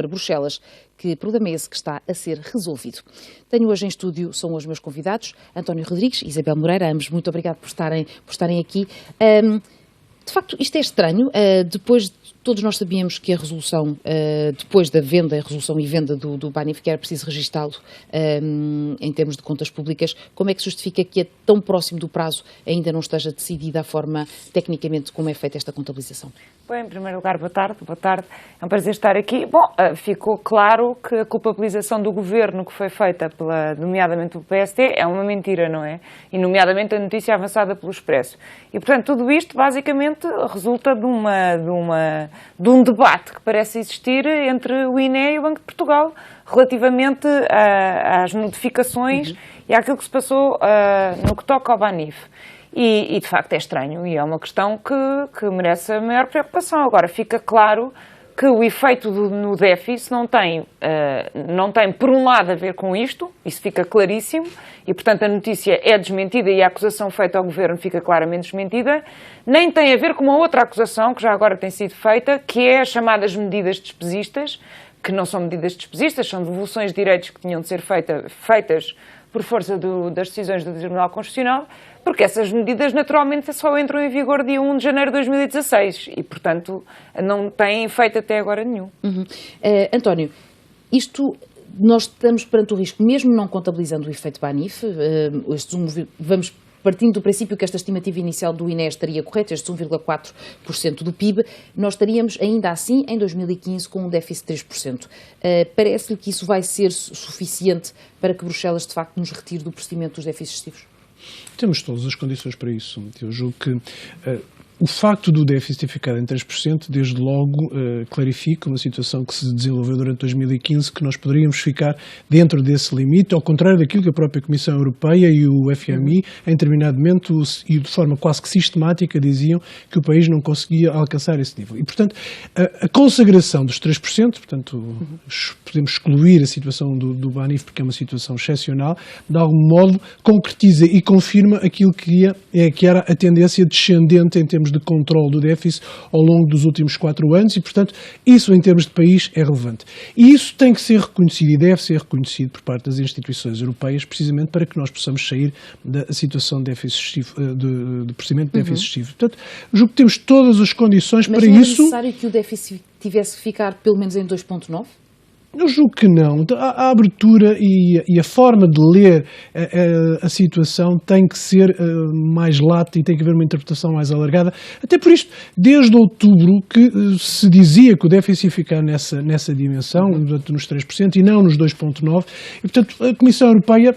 para Bruxelas, que problema é esse que está a ser resolvido. Tenho hoje em estúdio, são os meus convidados, António Rodrigues e Isabel Moreira, ambos muito obrigado por estarem aqui. De facto, isto é estranho, depois todos nós sabíamos que a resolução, depois da venda, a resolução e venda do Banif, que era preciso registá-lo em termos de contas públicas. Como é que se justifica que tão próximo do prazo ainda não esteja decidida a forma, tecnicamente, como é feita esta contabilização? Bem, em primeiro lugar, boa tarde. É um prazer estar aqui. Bom, ficou claro que a culpabilização do governo que foi feita, nomeadamente pelo PSD, é uma mentira, não é? E, nomeadamente, a notícia avançada pelo Expresso. E, portanto, tudo isto, basicamente, resulta de um debate que parece existir entre o INE e o Banco de Portugal relativamente às notificações e àquilo que se passou no que toca ao Banif. E de facto é estranho e é uma questão que merece a maior preocupação. Agora, fica claro que o efeito no déficit não tem, por um lado, a ver com isto, isso fica claríssimo, e, portanto, a notícia é desmentida e a acusação feita ao Governo fica claramente desmentida, nem tem a ver com uma outra acusação, que já agora tem sido feita, que é as chamadas medidas despesistas, que não são medidas despesistas, são devoluções de direitos que tinham de ser feitas por força das decisões do Tribunal Constitucional, porque essas medidas naturalmente só entram em vigor dia 1 de janeiro de 2016 e, portanto, não têm efeito até agora nenhum. António, nós estamos perante o risco, mesmo não contabilizando o efeito Banif, vamos partindo do princípio que esta estimativa inicial do INE estaria correta, estes 1,4% do PIB, nós estaríamos ainda assim em 2015 com um déficit de 3%. Parece-lhe que isso vai ser suficiente para que Bruxelas de facto nos retire do procedimento dos déficits excessivos? Temos todas as condições para isso. Eu julgo que o facto do déficit ter ficado em 3%, desde logo, clarifica uma situação que se desenvolveu durante 2015, que nós poderíamos ficar dentro desse limite, ao contrário daquilo que a própria Comissão Europeia e o FMI, em determinado momento, e de forma quase que sistemática, diziam que o país não conseguia alcançar esse nível. E, portanto, a consagração dos 3%, portanto, podemos excluir a situação do Banif, porque é uma situação excepcional, de algum modo concretiza e confirma aquilo que era a tendência descendente em termos de controle do déficit ao longo dos últimos 4 anos e, portanto, isso em termos de país é relevante. E isso tem que ser reconhecido e deve ser reconhecido por parte das instituições europeias, precisamente para que nós possamos sair da situação de déficit excessivo, de procedimento de déficit excessivo. Portanto, julgo que temos todas as condições para isso. Mas não é necessário que o déficit tivesse que ficar pelo menos em 2,9%? Eu julgo que não. A abertura e a forma de ler a situação tem que ser mais lata e tem que haver uma interpretação mais alargada. Até por isto, desde outubro, que se dizia que o déficit ia ficar nessa dimensão, nos 3% e não nos 2,9%. E, portanto, a Comissão Europeia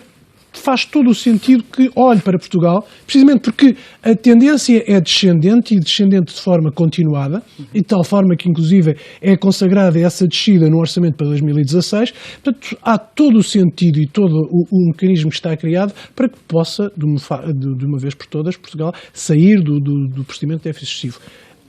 faz todo o sentido que olhe para Portugal, precisamente porque a tendência é descendente e descendente de forma continuada, e de tal forma que, inclusive, é consagrada essa descida no orçamento para 2016. Portanto, há todo o sentido e todo o mecanismo que está criado para que possa, de uma vez por todas, Portugal sair do procedimento de déficit excessivo.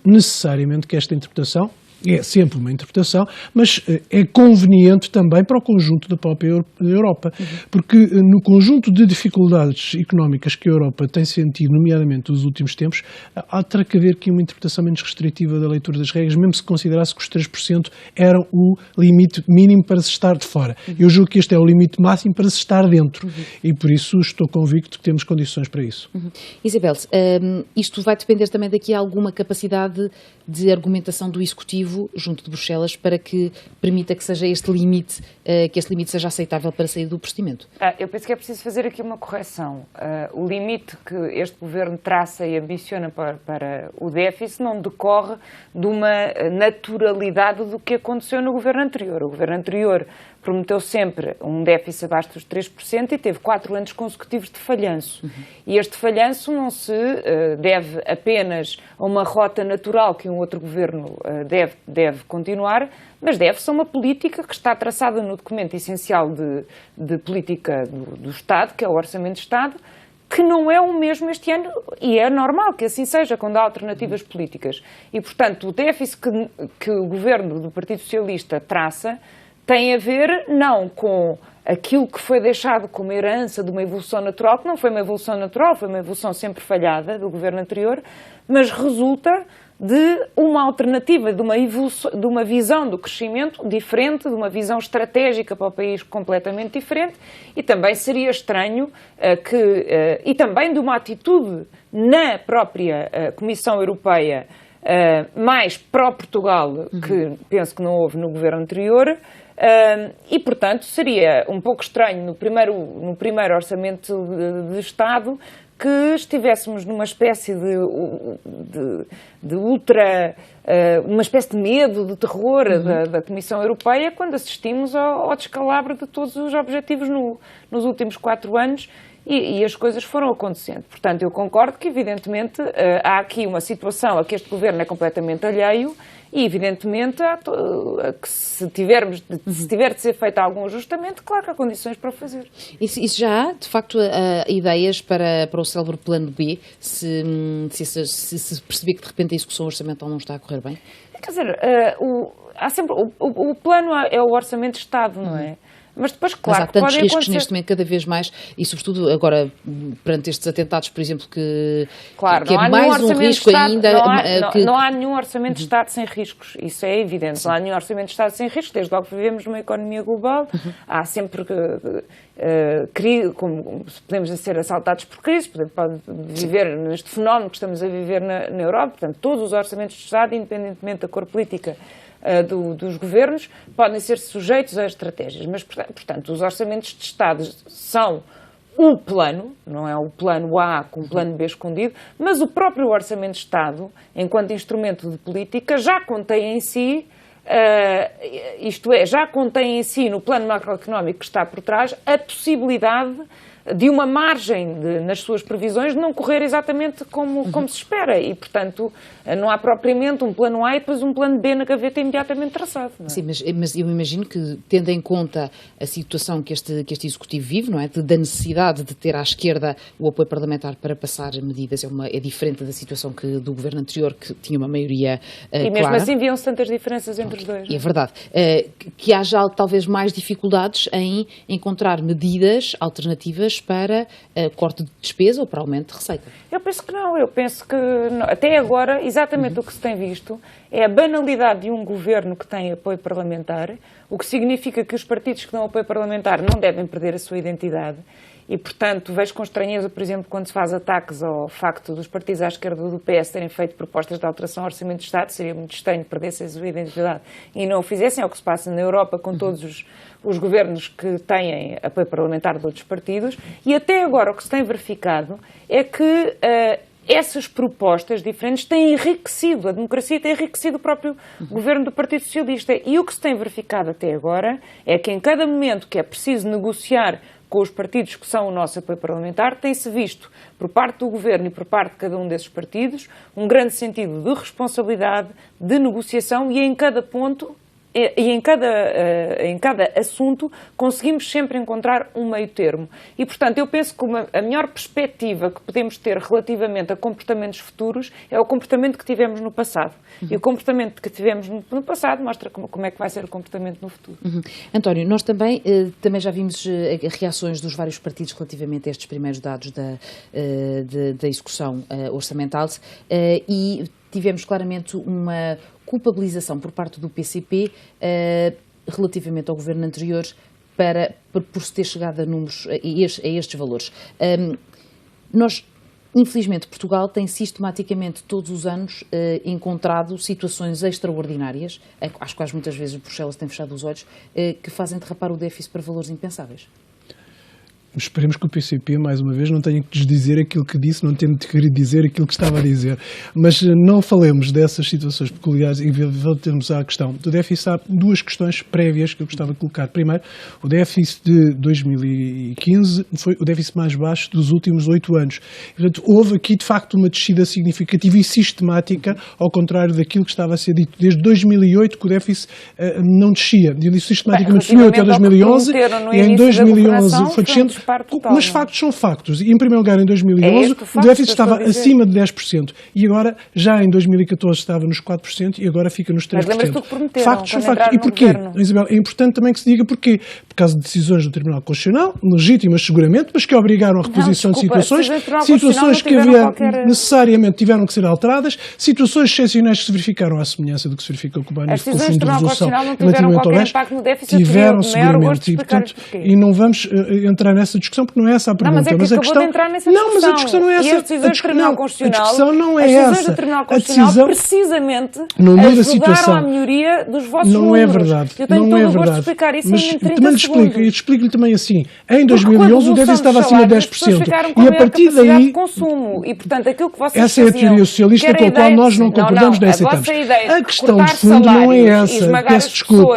Necessariamente que esta interpretação é sempre uma interpretação, mas é conveniente também para o conjunto da própria Europa, porque no conjunto de dificuldades económicas que a Europa tem sentido, nomeadamente nos últimos tempos, terá que haver aqui uma interpretação menos restritiva da leitura das regras, mesmo se considerasse que os 3% eram o limite mínimo para se estar de fora. Eu julgo que este é o limite máximo para se estar dentro e por isso estou convicto que temos condições para isso. Isabel, isto vai depender também daqui a alguma capacidade de argumentação do Executivo junto de Bruxelas para que permita que seja este limite, que este limite seja aceitável para sair do procedimento? Eu penso que é preciso fazer aqui uma correção. O limite que este Governo traça e ambiciona para o déficit não decorre de uma naturalidade do que aconteceu no Governo anterior. O Governo anterior prometeu sempre um déficit abaixo dos 3% e teve 4 anos consecutivos de falhanço. E este falhanço não se deve apenas a uma rota natural que um outro governo deve continuar, mas deve-se a uma política que está traçada no documento essencial de política do Estado, que é o Orçamento de Estado, que não é o mesmo este ano, e é normal que assim seja quando há alternativas políticas. E, portanto, o déficit que o governo do Partido Socialista traça tem a ver não com aquilo que foi deixado como herança de uma evolução natural, que não foi uma evolução natural, foi uma evolução sempre falhada do governo anterior, mas resulta de uma alternativa, de uma evolução, de uma visão do crescimento diferente, de uma visão estratégica para o país completamente diferente, e também seria estranho e também de uma atitude na própria Comissão Europeia mais pró-Portugal, que penso que não houve no governo anterior, e, portanto, seria um pouco estranho no primeiro orçamento de Estado que estivéssemos numa espécie de uma espécie de medo, de terror da Comissão Europeia, quando assistimos ao descalabro de todos os objetivos nos últimos 4 anos e as coisas foram acontecendo. Portanto, eu concordo que, evidentemente, há aqui uma situação a que este governo é completamente alheio e, evidentemente, que se tiver de ser feito algum ajustamento, claro que há condições para o fazer. Isso já há, de facto, ideias para o célebre plano B, se perceber que, de repente, a execução orçamental não está a correr bem? Quer dizer, há sempre, o plano é o orçamento de Estado, não é? Mas depois, claro, mas há tantos riscos acontecer neste momento, cada vez mais, e sobretudo agora, perante estes atentados, por exemplo, que é mais um risco ainda. Não há nenhum orçamento de Estado sem riscos, isso é evidente. Sim. Não há nenhum orçamento de Estado sem riscos, desde logo que vivemos numa economia global, há sempre como podemos ser assaltados por crises, pode viver neste fenómeno que estamos a viver na Europa, portanto, todos os orçamentos de Estado, independentemente da cor política dos governos, podem ser sujeitos a estratégias, mas, portanto, os orçamentos de Estado são o plano, não é o plano A com o plano B escondido, mas o próprio orçamento de Estado, enquanto instrumento de política, já contém em si, já contém em si, no plano macroeconómico que está por trás, a possibilidade de uma margem nas suas previsões de não correr exatamente como se espera e, portanto, não há propriamente um plano A e depois um plano B na gaveta imediatamente traçado. Não é? Sim, mas eu imagino que, tendo em conta a situação que este Executivo vive, não é, da necessidade de ter à esquerda o apoio parlamentar para passar medidas, é diferente da situação do governo anterior, que tinha uma maioria clara. E mesmo assim viam-se tantas diferenças entre os dois. É verdade. Que haja talvez mais dificuldades em encontrar medidas alternativas para corte de despesa ou para aumento de receita? Eu penso que não. Eu penso que até agora, exatamente o que se tem visto é a banalidade de um governo que tem apoio parlamentar, o que significa que os partidos que dão apoio parlamentar não devem perder a sua identidade. E, portanto, vejo com estranheza, por exemplo, quando se faz ataques ao facto dos partidos à esquerda do PS terem feito propostas de alteração ao Orçamento de Estado, seria muito estranho que perdessem a sua identidade e não o fizessem. É o que se passa na Europa com todos os governos que têm apoio parlamentar de outros partidos. E até agora o que se tem verificado é que essas propostas diferentes têm enriquecido, a democracia tem enriquecido o próprio governo do Partido Socialista. E o que se tem verificado até agora é que em cada momento que é preciso negociar com os partidos que são o nosso apoio parlamentar, tem-se visto, por parte do Governo e por parte de cada um desses partidos, um grande sentido de responsabilidade, de negociação e em cada ponto e em cada assunto conseguimos sempre encontrar um meio termo. E, portanto, eu penso que a melhor perspectiva que podemos ter relativamente a comportamentos futuros é o comportamento que tivemos no passado. E o comportamento que tivemos no passado mostra como é que vai ser o comportamento no futuro. António, nós também já vimos reações dos vários partidos relativamente a estes primeiros dados da execução orçamental e tivemos claramente uma culpabilização por parte do PCP relativamente ao governo anterior por se ter chegado a números, a estes valores. Infelizmente, Portugal tem sistematicamente, todos os anos, encontrado situações extraordinárias, às quais muitas vezes Bruxelas tem fechado os olhos, que fazem derrapar o déficit para valores impensáveis. Esperemos que o PCP, mais uma vez, não tenha que desdizer aquilo que disse, não tenha que querer dizer aquilo que estava a dizer. Mas não falemos dessas situações peculiares e voltemos à questão do déficit. Há duas questões prévias que eu gostava de colocar. Primeiro, o déficit de 2015 foi o déficit mais baixo dos últimos 8 anos. Portanto, houve aqui, de facto, uma descida significativa e sistemática, ao contrário daquilo que estava a ser dito. Desde 2008 que o déficit não descia. Sistematicamente subiu até 2011 e em 2011 foi descendo. Mas factos são factos. E, em primeiro lugar, em 2011, o déficit estava acima de 10%. E agora, já em 2014, estava nos 4% e agora fica nos 3%. Mas lembras-te do que prometeram? Factos são factos. E porquê, Isabel? É importante também que se diga porquê. por causa de decisões do Tribunal Constitucional, legítimas seguramente, mas que obrigaram a reposição de situações que necessariamente tiveram que ser alteradas, situações excepcionais que se verificaram à semelhança do que se verificou com o Fundo de Resolução relativamente ao déficit, tiveram seguramente, e não vamos entrar nessa discussão porque não é essa a pergunta. Não, mas a questão, não, mas a discussão não é essa. E as decisões do Tribunal Constitucional, a discussão não é essa. As decisões do Tribunal Constitucional precisamente ajudaram a melhoria dos vossos números. Não é verdade. Eu tenho todo o gosto de explicar isso em 30 segundos. Explico-lhe também assim. Em 2011 o déficit estava acima de 10%. E a partir daí... consumo. E, portanto, aquilo que vocês essa é a teoria socialista com a qual nós não concordamos nem aceitamos. A questão de fundo não é essa. Peço desculpa.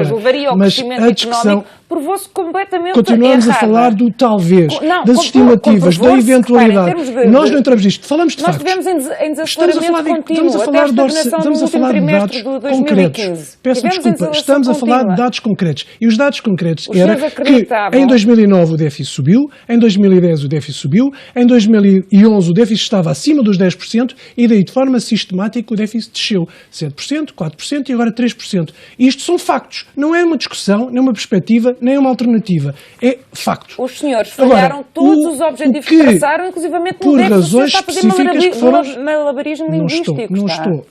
Mas a discussão... provou-se completamente continuamos errada. A falar do talvez, das estimativas, da eventualidade. Nós não entramos nisto, falamos de factos. Nós estivemos em desaceleramento contínuo, estamos a falar de dados concretos. Peço desculpa, estamos a falar de dados concretos. E os dados concretos era que em 2009 o déficit subiu, em 2010 o déficit subiu, em 2011 o déficit estava acima dos 10% e daí de forma sistemática o déficit desceu 7%, 4% e agora 3%. Isto são factos, não é uma discussão, nem uma perspectiva, nem uma alternativa. É facto. Os senhores falharam todos os objetivos que traçaram, inclusivamente no por razões específicas que foram... malabarismo linguístico.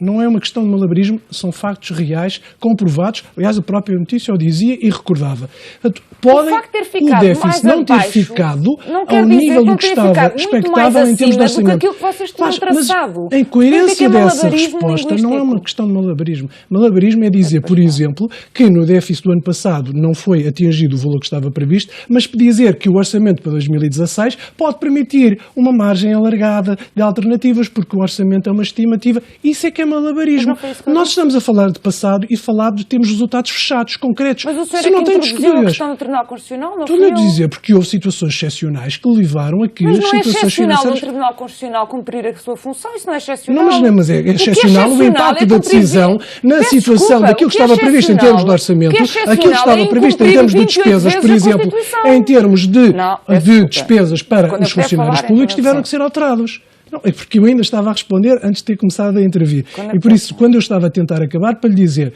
Não é uma questão de malabarismo, são factos reais, comprovados. Aliás, a própria notícia o dizia e recordava. Portanto, o déficit não ter ficado ao nível do que estava expectável em termos de orçamento. Que vocês tinham traçado. Mas, em coerência dessa resposta, não é uma questão de malabarismo. Malabarismo é dizer, por exemplo, que no déficit do ano passado não foi atingido o valor que estava previsto, mas dizer que o orçamento para 2016 pode permitir uma margem alargada de alternativas, porque o orçamento é uma estimativa. Isso é que é malabarismo. Nós estamos a falar de passado e falar de termos resultados fechados, concretos. Mas o senhor é que introduziu a questão do Tribunal Constitucional, não Estou a dizer, porque houve situações excepcionais que levaram a que as situações financeiras... Mas não é excepcional o Tribunal Constitucional cumprir a sua função? Isso não é excepcional? Não, mas é excepcional o impacto da decisão na situação daquilo que estava previsto em termos de orçamento, aquilo que estava previsto em termos de despesas, por exemplo, em termos de despesas para os funcionários públicos, tiveram que ser alterados. Não, é porque eu ainda estava a responder antes de ter começado a intervir. E por isso, quando eu estava a tentar acabar, para lhe dizer,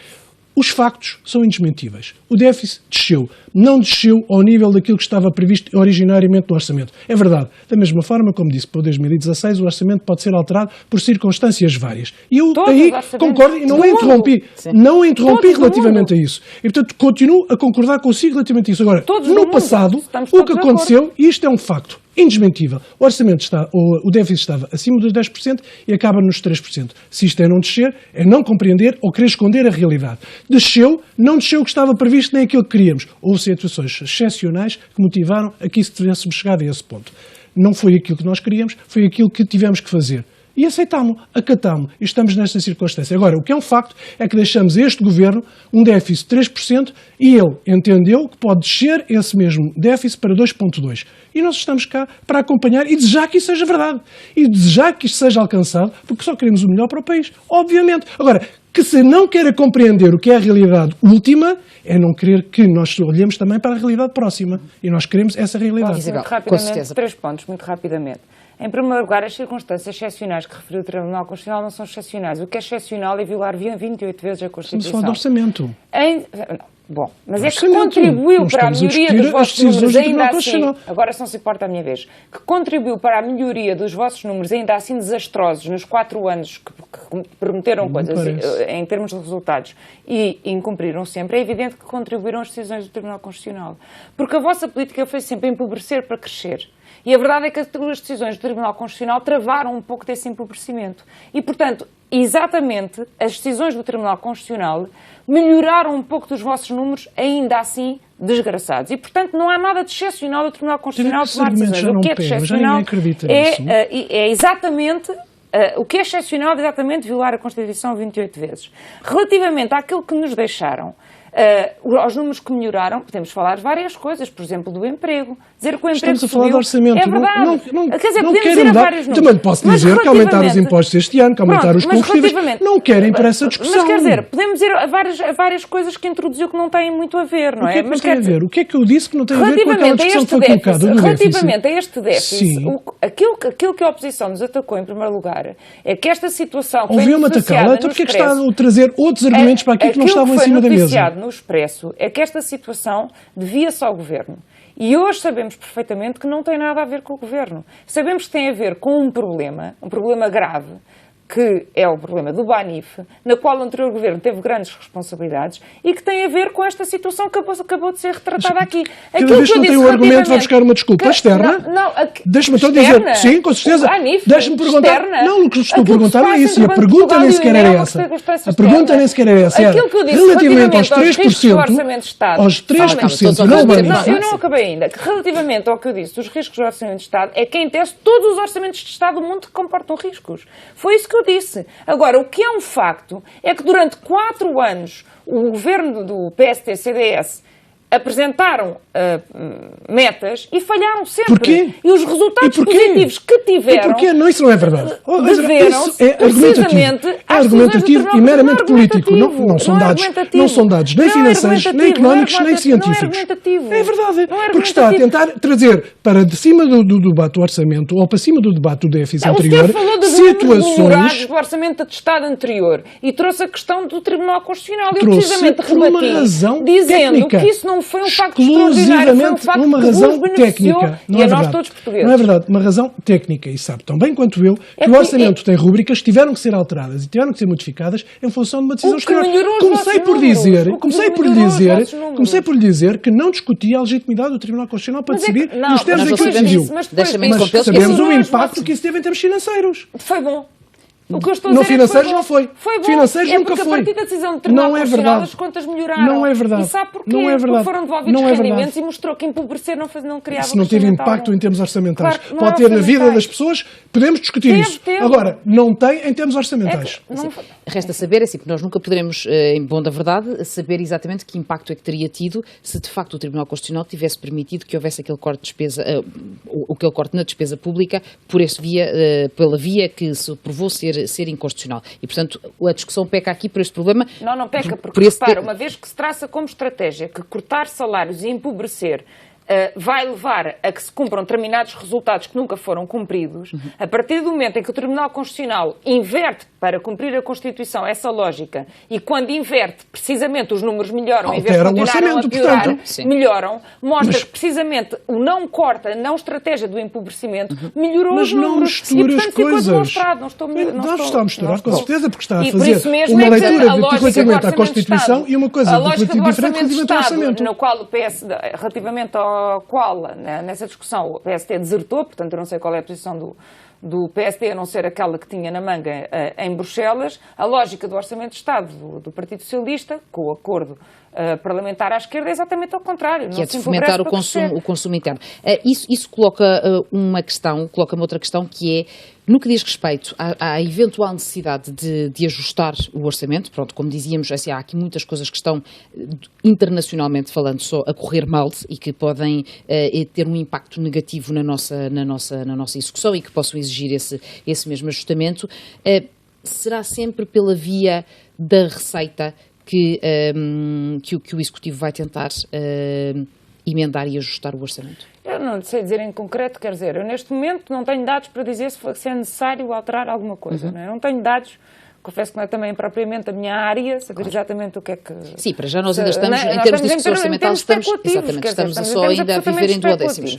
os factos são indesmentíveis. O déficit desceu. Não desceu ao nível daquilo que estava previsto originariamente no orçamento. É verdade. Da mesma forma, como disse, para 2016 o orçamento pode ser alterado por circunstâncias várias. E eu aí concordo e não a interrompi. Não a interrompi relativamente a isso. E, portanto, continuo a concordar consigo relativamente a isso. Agora, no passado, o que aconteceu, e isto é um facto indesmentível, o déficit estava acima dos 10% e acaba nos 3%. Se isto é não descer, é não compreender ou querer esconder a realidade. Desceu, não desceu o que estava previsto nem aquilo que queríamos. Houve situações excepcionais que motivaram a que isso tivéssemos chegado a esse ponto. Não foi aquilo que nós queríamos, foi aquilo que tivemos que fazer. E aceitámo-lo, acatámo-lo, e estamos nesta circunstância. Agora, o que é um facto é que deixamos a este Governo um déficit de 3% e ele entendeu que pode descer esse mesmo déficit para 2,2%. E nós estamos cá para acompanhar e desejar que isso seja verdade. E desejar que isto seja alcançado, porque só queremos o melhor para o país, obviamente. Agora, que se não queira compreender o que é a realidade última, é não querer que nós olhemos também para a realidade próxima. E nós queremos essa realidade. Muito rapidamente, 3 pontos, muito rapidamente. Em primeiro lugar, as circunstâncias excepcionais que referiu o Tribunal Constitucional não são excepcionais. O que é excepcional é violar 28 vezes a Constituição. Estamos a falar de orçamento. Bom, mas é que contribuiu para a melhoria dos vossos números, ainda assim, agora se não se importa a minha vez, que contribuiu para a melhoria dos vossos números, ainda assim desastrosos, nos 4 anos que prometeram coisas em termos de resultados e incumpriram sempre, é evidente que contribuíram as decisões do Tribunal Constitucional. Porque a vossa política foi sempre empobrecer para crescer. E a verdade é que as decisões do Tribunal Constitucional travaram um pouco desse empobrecimento. E, portanto, exatamente, as decisões do Tribunal Constitucional melhoraram um pouco dos vossos números, ainda assim desgraçados. E, portanto, não há nada de excepcional do Tribunal Constitucional tomar decisões. O que é excepcional é exatamente... o que é excepcional é exatamente violar a Constituição 28 vezes. Relativamente àquilo que nos deixaram, aos números que melhoraram, podemos falar de várias coisas, por exemplo, do emprego. Dizer que o emprego Estamos a falar de orçamento. É verdade. Quer dizer, podemos ir a vários números. Também posso dizer que aumentaram os impostos este ano, que aumentaram os combustíveis. Não querem para essa discussão. Mas quer dizer, podemos ir a várias coisas que introduziu que não têm muito a ver, não é? O que é que não tem a ver? O que é que eu disse que não tem a ver com aquela discussão que foi colocada? Relativamente a este déficit, aquilo que a oposição nos atacou em primeiro lugar é que esta situação foi noticiada nos preços. Ouviu-me atacá-la, então porque é que está a trazer outros argumentos para aqui que não estavam em cima da mesa? no Expresso é que esta situação devia-se ao Governo. E hoje sabemos perfeitamente que não tem nada a ver com o Governo. Sabemos que tem a ver com um problema grave, que é o problema do Banif, na qual o anterior governo teve grandes responsabilidades e que tem a ver com esta situação que acabou de ser retratada aqui. Cada vez que não tem um argumento, vai buscar uma desculpa externa. Deixa-me então dizer, sim, com certeza. Deixa-me perguntar. Externa, não, o que estou a perguntar é isso. E a pergunta nem sequer era essa. A pergunta nem sequer era essa. Era relativamente aos 3%, aos 3% não Banif. Eu não acabei ainda. Relativamente ao que eu disse, os riscos do Orçamento de Estado, é que em teste todos os orçamentos de Estado do mundo comportam riscos. Foi isso que eu disse. Agora, o que é um facto é que durante 4 anos o governo do PST-CDS apresentaram metas e falharam sempre. Porquê? E os resultados positivos que tiveram... E porquê? Não, isso não é verdade. Deveram-se é argumentativo e meramente político. Não são dados nem financeiros, nem económicos, nem científicos. É verdade. Porque está a tentar trazer para de cima do debate do orçamento ou para cima do debate do déficit anterior situações... do orçamento de Estado anterior e trouxe a questão do Tribunal Constitucional. Eu Trouxe precisamente por uma razão dizendo técnica. que isso não foi um facto extraordinário, foi um facto uma que razão vos beneficiou técnica. E a nós todos portugueses. Não é verdade, uma razão técnica. E sabe tão bem quanto eu que o orçamento tem rubricas que tiveram que ser alteradas e tiveram que ser modificadas em função de uma decisão exterior. Comecei por lhe dizer que não discutia a legitimidade do Tribunal Constitucional para decidir nos termos em que o decidiu. Mas sabemos o impacto que isso teve em termos financeiros. Foi bom. O que eu estou a dizer financeiros não foi. Foi bom. Financeiros nunca porque foi. A partir da decisão do Tribunal Constitucional as contas melhoraram. Não é verdade. E sabe porquê? Não é verdade. Porque foram devolvidos rendimentos e mostrou que empobrecer não criava Isso não teve impacto em termos orçamentais. Claro, pode ter na vida das pessoas, podemos discutir isso. Teve. Agora, não tem em termos orçamentais. Resta saber, assim, porque nós nunca poderemos, em bom da verdade, saber exatamente que impacto é que teria tido se de facto o Tribunal Constitucional tivesse permitido que houvesse aquele corte de despesa, aquele corte na despesa pública pela via que se provou ser inconstitucional. E, portanto, a discussão peca aqui por este problema. Não peca, porque repara, uma vez que se traça como estratégia que cortar salários e empobrecer vai levar a que se cumpram determinados resultados que nunca foram cumpridos, a partir do momento em que o Tribunal Constitucional inverte para cumprir a Constituição essa lógica e quando inverte, precisamente os números melhoram, em vez de continuarem a piorar, melhoram, mostra que precisamente o não corta, a não estratégia do empobrecimento melhorou os números. Mas não mistura as coisas. Não está a misturar, com certeza, porque está a e fazer uma leitura relativamente à Constituição e uma coisa completamente diferente relativamente ao orçamento. No qual o PS, relativamente ao qual, nessa discussão, o PST desertou, portanto eu não sei qual é a posição do PST, a não ser aquela que tinha na manga em Bruxelas, a lógica do Orçamento de Estado do Partido Socialista, com o acordo parlamentar à esquerda, é exatamente ao contrário. Que é de fomentar o consumo interno. Isso coloca-me outra questão, que é, no que diz respeito à eventual necessidade de ajustar o orçamento. Pronto, como dizíamos, assim, há aqui muitas coisas que estão, internacionalmente falando, só a correr mal e que podem ter um impacto negativo na nossa execução e que possam exigir esse mesmo ajustamento. Será sempre pela via da receita que o Executivo vai tentar emendar e ajustar o orçamento? Eu não sei dizer em concreto, quer dizer, eu neste momento não tenho dados para dizer se é necessário alterar alguma coisa. Não é? Eu não tenho dados, confesso que não é também propriamente a minha área, saber exatamente o que é que... Sim, para já nós ainda estamos, em termos de discussão orçamental, estamos ainda a viver em duodécimos.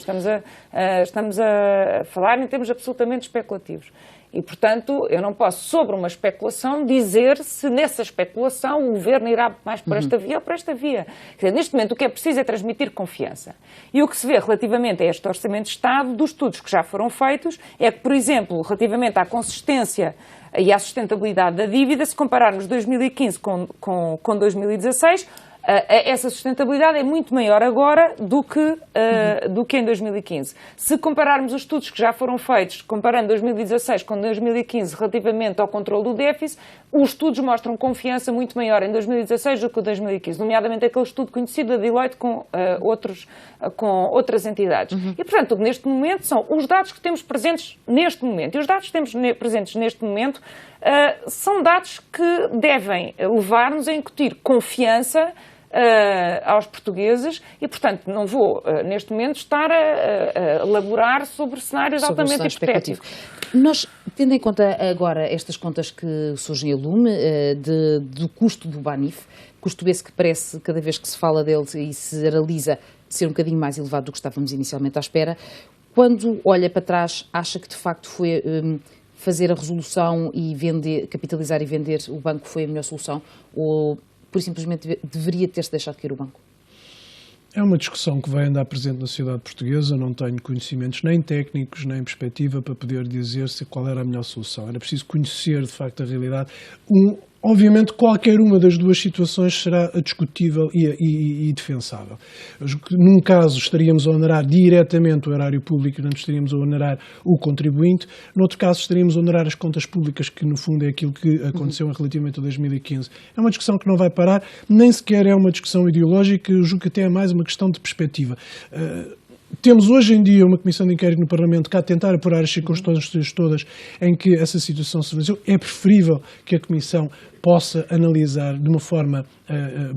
Estamos a falar em termos absolutamente especulativos. E, portanto, eu não posso, sobre uma especulação, dizer se nessa especulação o Governo irá mais por esta via ou por esta via. Quer dizer, neste momento o que é preciso é transmitir confiança. E o que se vê relativamente a este Orçamento de Estado, dos estudos que já foram feitos, é que, por exemplo, relativamente à consistência e à sustentabilidade da dívida, se compararmos 2015 com 2016, essa sustentabilidade é muito maior agora do que em 2015. Se compararmos os estudos que já foram feitos, comparando 2016 com 2015 relativamente ao controle do déficit, os estudos mostram confiança muito maior em 2016 do que em 2015, nomeadamente aquele estudo conhecido da Deloitte com outras entidades. E, portanto, neste momento são os dados que temos presentes neste momento. E os dados que temos presentes neste momento são dados que devem levar-nos a incutir confiança aos portugueses e, portanto, não vou, neste momento, estar a elaborar sobre cenários altamente hipotéticos. Nós, tendo em conta agora estas contas que surgem a lume do custo do Banif, custo esse que parece, cada vez que se fala dele e se analisa, ser um bocadinho mais elevado do que estávamos inicialmente à espera. Quando olha para trás, acha que de facto foi fazer a resolução e capitalizar e vender o banco foi a melhor solução, ou por simplesmente deveria ter-se deixado cair o banco? É uma discussão que vai andar presente na sociedade portuguesa. Não tenho conhecimentos nem técnicos, nem perspectiva para poder dizer qual era a melhor solução. Era preciso conhecer, de facto, a realidade. Obviamente, qualquer uma das duas situações será discutível e defensável. Num caso, estaríamos a onerar diretamente o erário público, não estaríamos a onerar o contribuinte. Noutro caso, estaríamos a onerar as contas públicas, que no fundo é aquilo que aconteceu relativamente a 2015. É uma discussão que não vai parar, nem sequer é uma discussão ideológica, eu julgo que até é mais uma questão de perspectiva. Temos hoje em dia uma comissão de inquérito no Parlamento que há de tentar apurar as circunstâncias todas em que essa situação se realizou. É preferível que a Comissão possa analisar de uma forma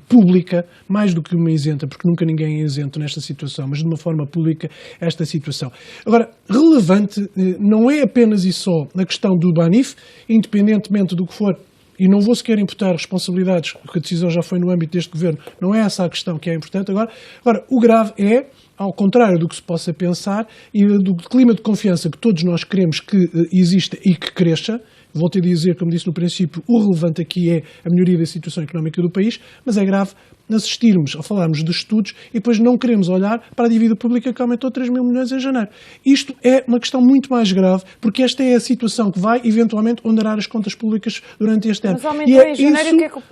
pública, mais do que uma isenta, porque nunca ninguém é isento nesta situação, mas de uma forma pública esta situação. Agora, relevante não é apenas e só na questão do Banif, independentemente do que for, e não vou sequer imputar responsabilidades, porque a decisão já foi no âmbito deste Governo, não é essa a questão que é importante agora. Agora, o grave é, ao contrário do que se possa pensar, e do clima de confiança que todos nós queremos que exista e que cresça. Volto a dizer, como disse no princípio, o relevante aqui é a melhoria da situação económica do país, mas é grave assistirmos, ou falarmos de estudos e depois não queremos olhar para a dívida pública que aumentou 3 mil milhões em janeiro. Isto é uma questão muito mais grave, porque esta é a situação que vai, eventualmente, onerar as contas públicas durante este ano. Mas aumentou em janeiro,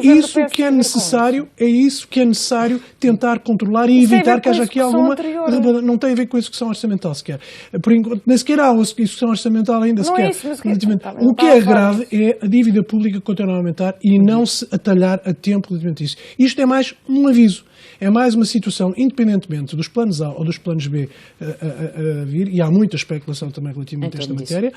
isso que é necessário, é isso que é necessário tentar controlar e evitar que haja aqui alguma... Não tem a ver com a execução orçamental sequer. Por enquanto, nem sequer há uma execução orçamental ainda sequer. É isso, o que é grave é a dívida pública continuar a aumentar e não se atalhar a tempo relativamente a isso. Isto é mais um aviso, é mais uma situação, independentemente dos planos A ou dos planos B a vir, e há muita especulação também relativamente a esta matéria,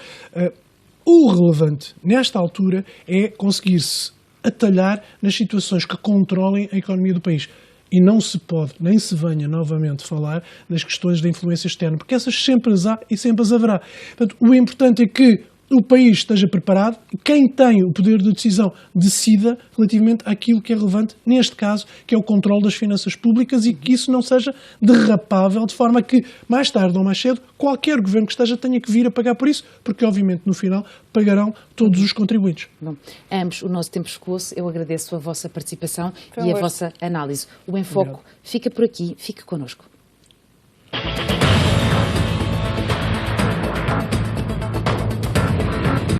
o relevante nesta altura é conseguir-se atalhar nas situações que controlem a economia do país. E não se pode, nem se venha novamente falar nas questões da influência externa, porque essas sempre as há e sempre as haverá. Portanto, o importante é que o país esteja preparado, quem tem o poder de decisão decida relativamente àquilo que é relevante, neste caso, que é o controle das finanças públicas, e que isso não seja derrapável, de forma que, mais tarde ou mais cedo, qualquer governo que esteja tenha que vir a pagar por isso, porque, obviamente, no final, pagarão todos os contribuintes. Bom, ambos, o nosso tempo escoou-se. Eu agradeço a vossa participação e a vossa análise. O Enfoque fica por aqui. Fique connosco.